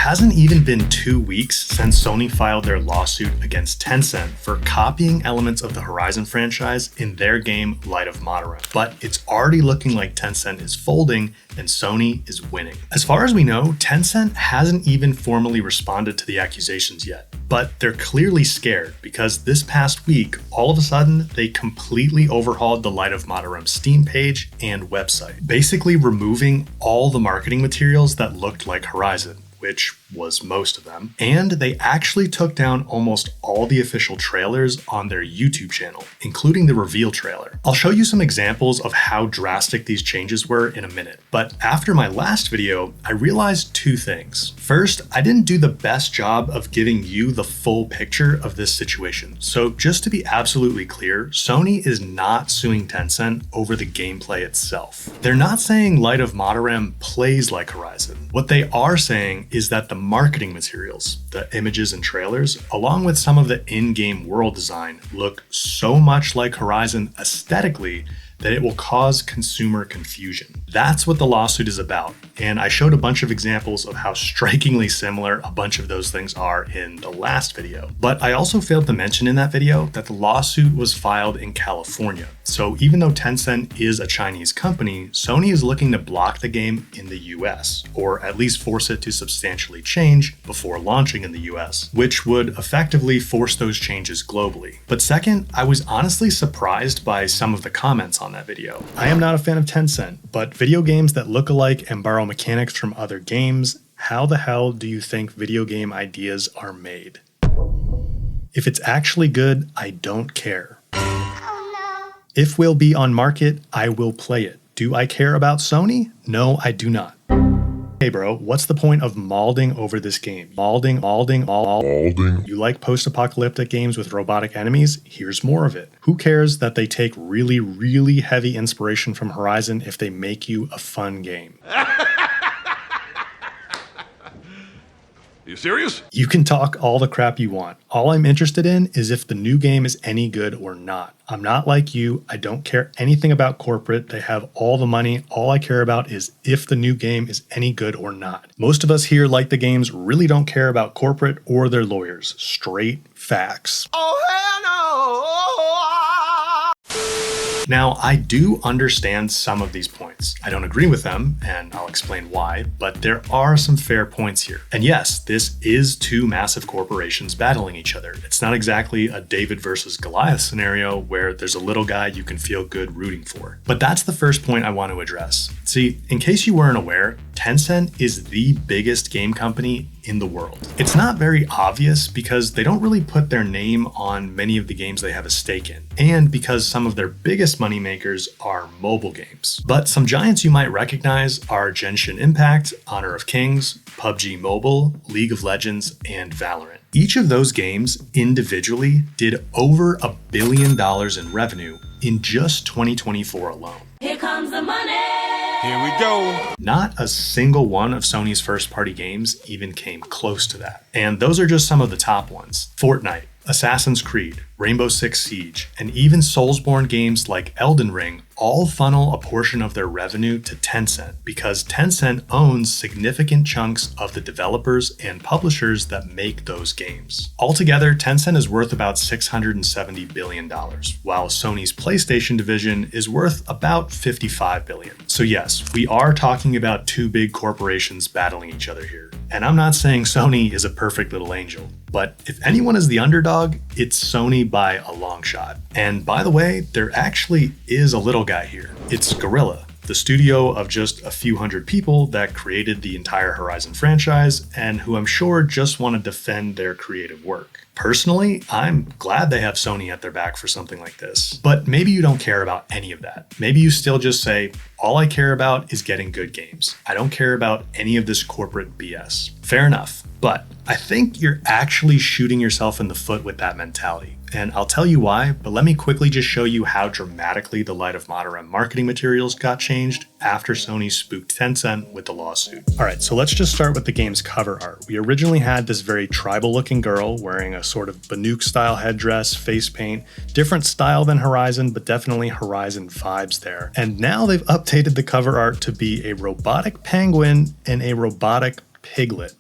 hasn't even been 2 weeks since Sony filed their lawsuit against Tencent for copying elements of the Horizon franchise in their game Light of Motiram. But it's already looking like Tencent is folding and Sony is winning. As far as we know, Tencent hasn't even formally responded to the accusations yet. But they're clearly scared because this past week, all of a sudden, they completely overhauled the Light of Motiram Steam page and website, basically removing all the marketing materials that looked like Horizon, which was most of them, and they actually took down almost all the official trailers on their YouTube channel, including the reveal trailer. I'll show you some examples of how drastic these changes were in a minute, but after my last video, I realized 2 things. First, I didn't do the best job of giving you the full picture of this situation. So just to be absolutely clear, Sony is not suing Tencent over the gameplay itself. They're not saying Light of Motiram plays like Horizon. What they are saying is that the marketing materials, the images and trailers, along with some of the in-game world design, look so much like Horizon aesthetically that it will cause consumer confusion. That's what the lawsuit is about, and I showed a bunch of examples of how strikingly similar a bunch of those things are in the last video. But I also failed to mention in that video that the lawsuit was filed in California. So even though Tencent is a Chinese company, Sony is looking to block the game in the US, or at least force it to substantially change before launching in the US, which would effectively force those changes globally. But second, I was honestly surprised by some of the comments on that video. I am not a fan of Tencent, but video games that look alike and borrow mechanics from other games, how the hell do you think video game ideas are made? If it's actually good, I don't care. If will be on market, I will play it. Do I care about Sony? No, I do not. Hey bro, what's the point of malding over this game? Malding. You like post-apocalyptic games with robotic enemies? Here's more of it. Who cares that they take really, really heavy inspiration from Horizon if they make you a fun game? You serious? You can talk all the crap you want. All I'm interested in is if the new game is any good or not. I'm not like you. I don't care anything about corporate. They have all the money. All I care about is if the new game is any good or not. Most of us here, like the games, really don't care about corporate or their lawyers. Straight facts. Oh, hell no! Now, I do understand some of these points. I don't agree with them, and I'll explain why, but there are some fair points here. And yes, this is 2 massive corporations battling each other. It's not exactly a David versus Goliath scenario where there's a little guy you can feel good rooting for. But that's the first point I want to address. See, in case you weren't aware, Tencent is the biggest game company in the world. It's not very obvious because they don't really put their name on many of the games they have a stake in, and because some of their biggest moneymakers are mobile games. But some giants you might recognize are Genshin Impact, Honor of Kings, PUBG Mobile, League of Legends, and Valorant. Each of those games individually did over $1 billion in revenue in just 2024 alone. Here comes the money! Here we go. Not a single one of Sony's first-party games even came close to that. And those are just some of the top ones. Fortnite, Assassin's Creed, Rainbow Six Siege, and even Soulsborne games like Elden Ring all funnel a portion of their revenue to Tencent because Tencent owns significant chunks of the developers and publishers that make those games. Altogether, Tencent is worth about $670 billion, while Sony's PlayStation division is worth about $55 billion. So yes, we are talking about 2 big corporations battling each other here. And I'm not saying Sony is a perfect little angel, but if anyone is the underdog, it's Sony by a long shot. And by the way, there actually is a little guy here. It's Guerrilla, the studio of just a few hundred people that created the entire Horizon franchise and who I'm sure just want to defend their creative work. Personally, I'm glad they have Sony at their back for something like this. But maybe you don't care about any of that. Maybe you still just say, all I care about is getting good games. I don't care about any of this corporate BS. Fair enough. But I think you're actually shooting yourself in the foot with that mentality. And I'll tell you why, but let me quickly just show you how dramatically the Light of Motiram marketing materials got changed after Sony spooked Tencent with the lawsuit. All right, so let's just start with the game's cover art. We originally had this very tribal looking girl wearing a sort of Banuk style headdress, face paint, different style than Horizon, but definitely Horizon vibes there. And now they've updated the cover art to be a robotic penguin and a robotic piglet.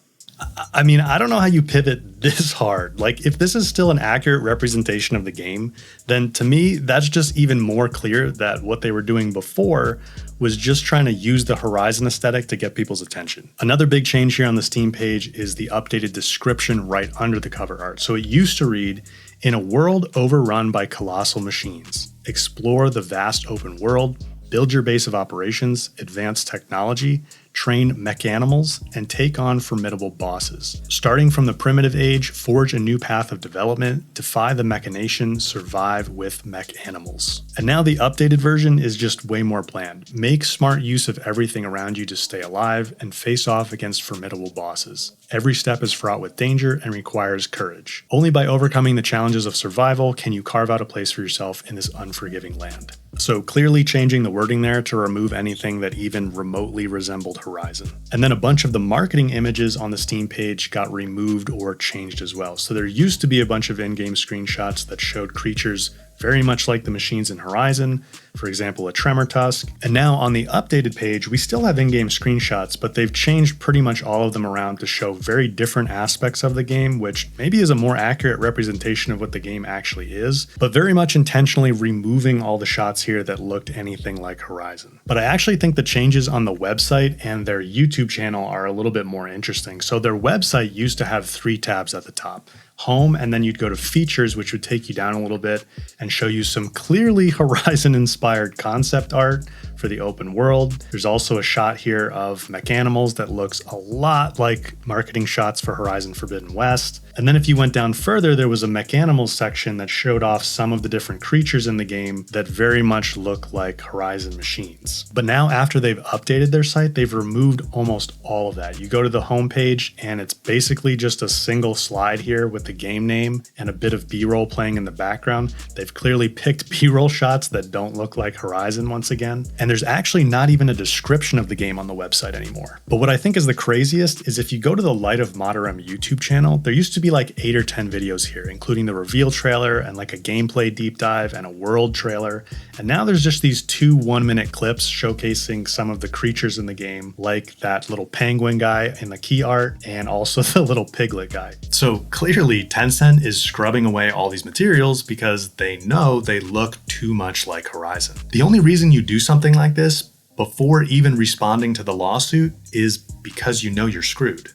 I mean, I don't know how you pivot this hard. Like, if this is still an accurate representation of the game, then to me, that's just even more clear that what they were doing before was just trying to use the Horizon aesthetic to get people's attention. Another big change here on the Steam page is the updated description right under the cover art. So it used to read, "In a world overrun by colossal machines, explore the vast open world, build your base of operations, advance technology, train mechanimals, and take on formidable bosses. Starting from the primitive age, forge a new path of development, defy the machination, survive with mechanimals." And now the updated version is just way more bland. Make smart use of everything around you to stay alive and face off against formidable bosses. Every step is fraught with danger and requires courage. Only by overcoming the challenges of survival can you carve out a place for yourself in this unforgiving land. So clearly changing the wording there to remove anything that even remotely resembled Horizon. And then a bunch of the marketing images on the Steam page got removed or changed as well. So there used to be a bunch of in-game screenshots that showed creatures very much like the machines in Horizon, for example, a tremor tusk. And now on the updated page, we still have in-game screenshots, but they've changed pretty much all of them around to show very different aspects of the game, which maybe is a more accurate representation of what the game actually is, but very much intentionally removing all the shots here that looked anything like Horizon. But I actually think the changes on the website and their YouTube channel are a little bit more interesting. So their website used to have 3 tabs at the top: Home, and then you'd go to Features, which would take you down a little bit and show you some clearly Horizon-inspired concept art for the open world. There's also a shot here of mechanimals that looks a lot like marketing shots for Horizon Forbidden West. And then if you went down further, there was a mechanimals section that showed off some of the different creatures in the game that very much look like Horizon machines. But now after they've updated their site, they've removed almost all of that. You go to the homepage and it's basically just a single slide here with the game name and a bit of B-roll playing in the background. They've clearly picked B-roll shots that don't look like Horizon once again. And there's actually not even a description of the game on the website anymore. But what I think is the craziest is if you go to the Light of Motiram YouTube channel, there used to be like 8 or 10 videos here, including the reveal trailer and like a gameplay deep dive and a world trailer. And now there's just these 2 one-minute clips showcasing some of the creatures in the game, like that little penguin guy in the key art and also the little piglet guy. So clearly Tencent is scrubbing away all these materials because they know they look too much like Horizon. The only reason you do something like this before even responding to the lawsuit is because you know you're screwed.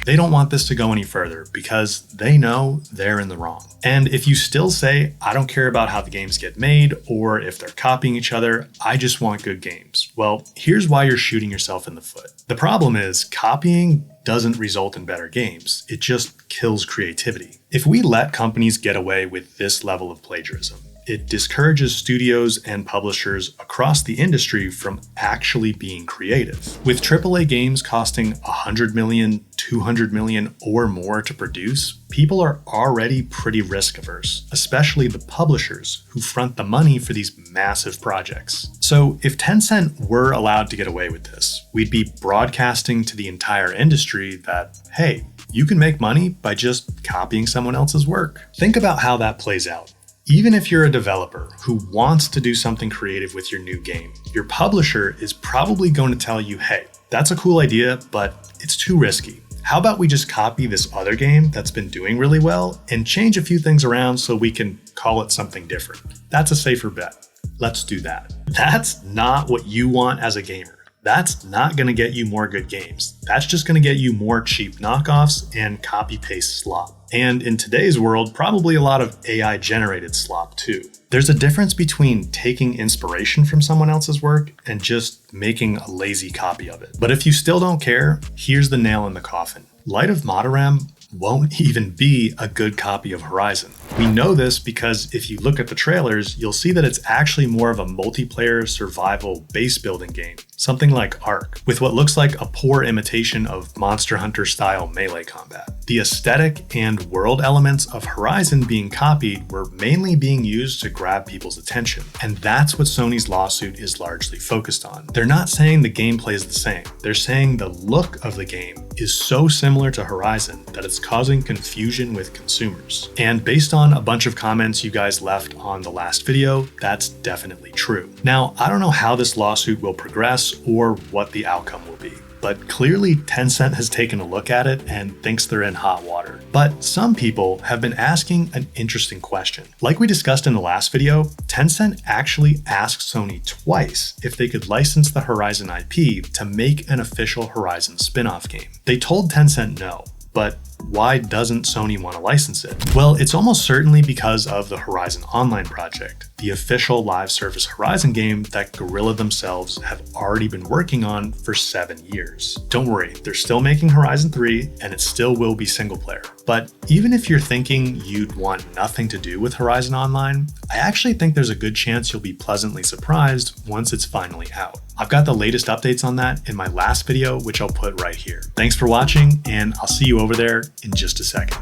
They don't want this to go any further because they know they're in the wrong. And if you still say, I don't care about how the games get made or if they're copying each other, I just want good games, well, here's why you're shooting yourself in the foot. The problem is copying doesn't result in better games. It just kills creativity. If we let companies get away with this level of plagiarism, it discourages studios and publishers across the industry from actually being creative. With AAA games costing $100 million, $200 million or more to produce, people are already pretty risk averse, especially the publishers who front the money for these massive projects. So if Tencent were allowed to get away with this, we'd be broadcasting to the entire industry that, hey, you can make money by just copying someone else's work. Think about how that plays out. Even if you're a developer who wants to do something creative with your new game, your publisher is probably going to tell you, hey, that's a cool idea, but it's too risky. How about we just copy this other game that's been doing really well and change a few things around so we can call it something different? That's a safer bet. Let's do that. That's not what you want as a gamer. That's not going to get you more good games. That's just going to get you more cheap knockoffs and copy-paste slop. And in today's world, probably a lot of AI-generated slop too. There's a difference between taking inspiration from someone else's work and just making a lazy copy of it. But if you still don't care, here's the nail in the coffin. Light of Motiram won't even be a good copy of Horizon. We know this because if you look at the trailers, you'll see that it's actually more of a multiplayer survival base building game, something like Ark, with what looks like a poor imitation of Monster Hunter style melee combat. The aesthetic and world elements of Horizon being copied were mainly being used to grab people's attention, and that's what Sony's lawsuit is largely focused on. They're not saying the gameplay is the same, they're saying the look of the game is so similar to Horizon that it's causing confusion with consumers. And based on a bunch of comments you guys left on the last video, that's definitely true. Now, I don't know how this lawsuit will progress or what the outcome will be. but clearly Tencent has taken a look at it and thinks they're in hot water. But some people have been asking an interesting question. Like we discussed in the last video, Tencent actually asked Sony twice if they could license the Horizon IP to make an official Horizon spin-off game. They told Tencent no, but why doesn't Sony want to license it? Well, it's almost certainly because of the Horizon Online project, the official live service Horizon game that Guerrilla themselves have already been working on for 7 years. Don't worry, they're still making Horizon 3 and it still will be single player. But even if you're thinking you'd want nothing to do with Horizon Online, I actually think there's a good chance you'll be pleasantly surprised once it's finally out. I've got the latest updates on that in my last video, which I'll put right here. Thanks for watching, and I'll see you over there in just a second.